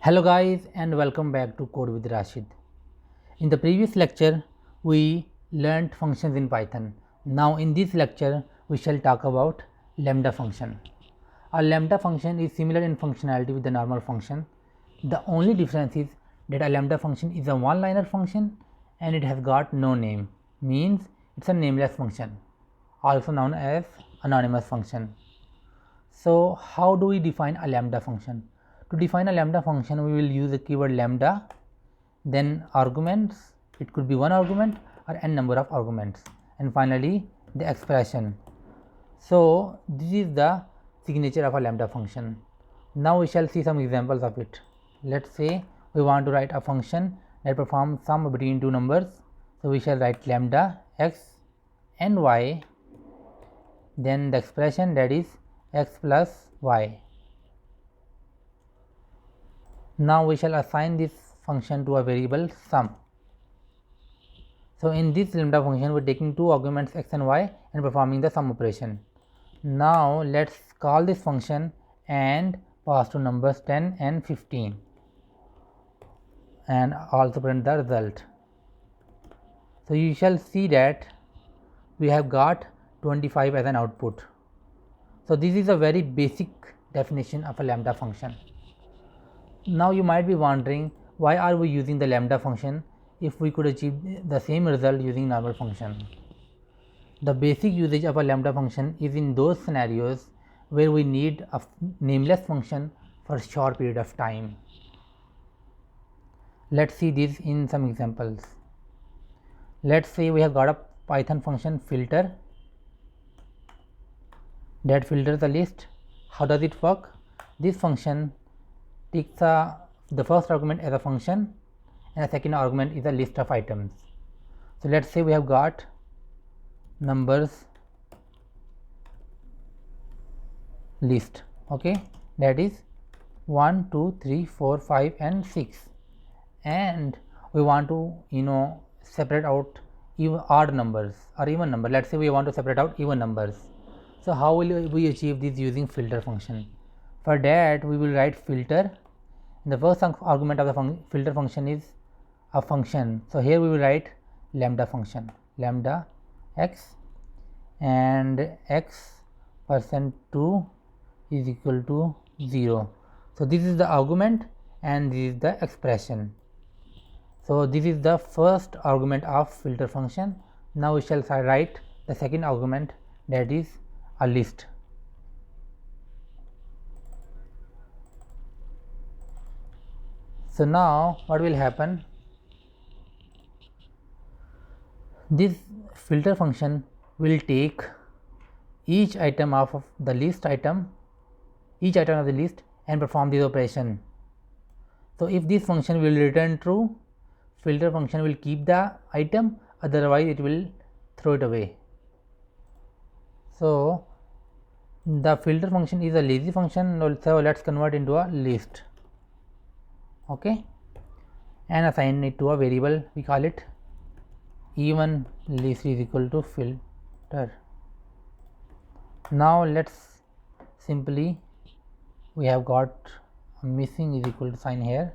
Hello guys and welcome back to Code with Rashid. In the previous lecture we learnt functions in Python. Now in this lecture we shall talk about lambda function. A lambda function is similar in functionality with the normal function. The only difference is that a lambda function is a one-liner function and it has got no name, means it's a nameless function, also known as anonymous function. So how do we define a lambda function? To define a lambda function, we will use the keyword lambda, then arguments, it could be one argument or n number of arguments, and finally the expression. So this is the signature of a lambda function. Now we shall see some examples of it. Let's say we want to write a function that performs sum between two numbers. So we shall write lambda x and y, then the expression, that is x plus y. Now we shall assign this function to a variable sum. So in this lambda function we are taking two arguments x and y and performing the sum operation. Now let's call this function and pass to numbers 10 and 15 and also print the result. So you shall see that we have got 25 as an output. So this is a very basic definition of a lambda function. Now you might be wondering, why are we using the lambda function if we could achieve the same result using normal function? The basic usage of a lambda function is in those scenarios where we need a nameless function for a short period of time. Let's see this in some examples. Let's say we have got a Python function filter that filters the list. How does it work? This function takes the first argument as a function and the second argument is a list of items. So let's say we have got numbers list, okay, that is 1 2 3 4 5 and 6, and we want to separate out even odd numbers or even number. Let's say we want to separate out even numbers. So how will we achieve this? Using filter function. For that we will write filter. The first argument of the filter function is a function. So here we will write lambda function, lambda x, and x %2 is equal to 0. So this is the argument and this is the expression. So this is the first argument of filter function. Now we shall write the second argument, that is a list. So now what will happen? This filter function will take each item of the list each item of the list and perform this operation. So if this function will return true, filter function will keep the item, otherwise it will throw it away. So the filter function is a lazy function, so let's convert into a list, okay, and assign it to a variable. We call it even list is equal to filter. Now let's simply, we have got a missing is equal to sign here.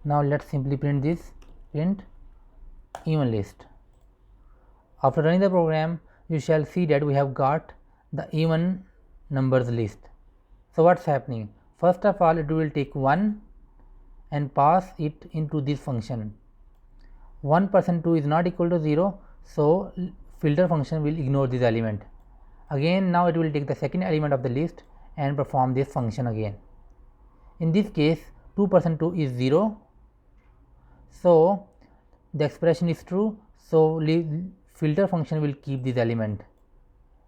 Now let's simply print this, print even list. After running the program, you shall see that we have got the even numbers list. So what's happening? First of all, it will take 1 and pass it into this function. 1% 2 is not equal to 0, so filter function will ignore this element. Again, now it will take the second element of the list and perform this function again. In this case 2% 2 is 0, so the expression is true, so filter function will keep this element,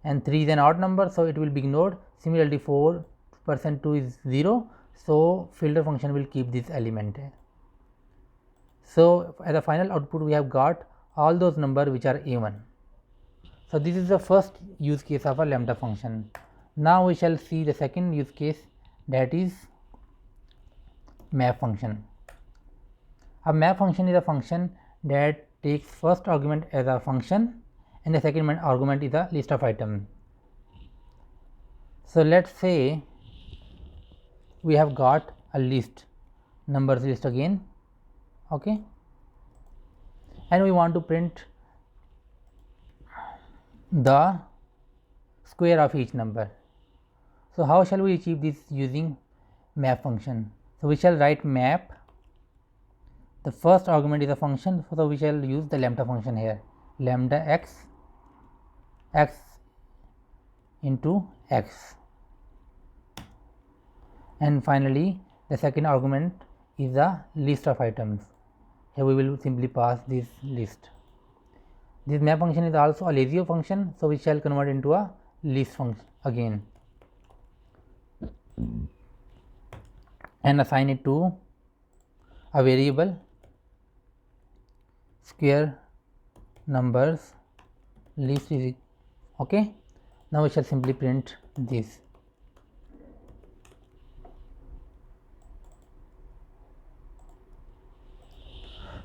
and 3 is an odd number, so it will be ignored. Similarly 4% 2 is 0, so filter function will keep this element. So as a final output we have got all those numbers which are even. So this is the first use case of a lambda function. Now we shall see the second use case, that is map function. A map function is a function that takes first argument as a function and the second argument is a list of items. So let's say we have got a list numbers list again. Okay, and we want to print the square of each number. So how shall we achieve this using map function? So we shall write map. The first argument is a function, so we shall use the lambda function here, lambda x into x, and finally the second argument is the list of items. Here we will simply pass this list. This map function is also a Lazio function, so we shall convert into a list function again and assign it to a variable square numbers list is okay. Now we shall simply print this.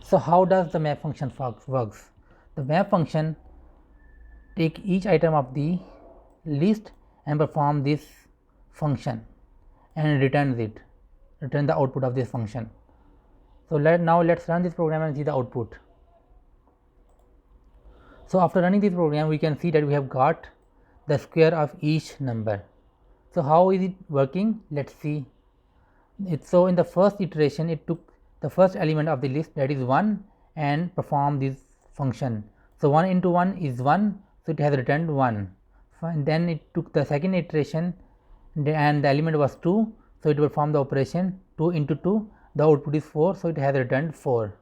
So how does the map function works? The map function take each item of the list and perform this function and return the output of this function. So now let's run this program and see the output. So after running this program, we can see that we have got the square of each number. So how is it working? Let's see it. So in the first iteration, it took the first element of the list, that is 1, and performed this function. So 1 into 1 is 1, so it has returned 1. And then it took the second iteration and the element was 2, so it performed the operation 2 into 2, the output is 4, so it has returned 4.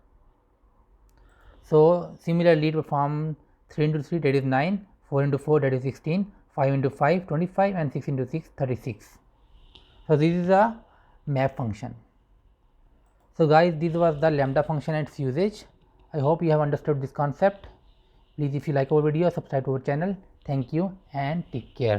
So similarly it performed 3 into 3, that is 9, 4 into 4, that is 16, 5 into 5, 25, and 6 into 6, 36. So this is a map function. So guys, this was the lambda function and its usage. I hope you have understood this concept. Please, if you like our video, subscribe to our channel. Thank you and take care.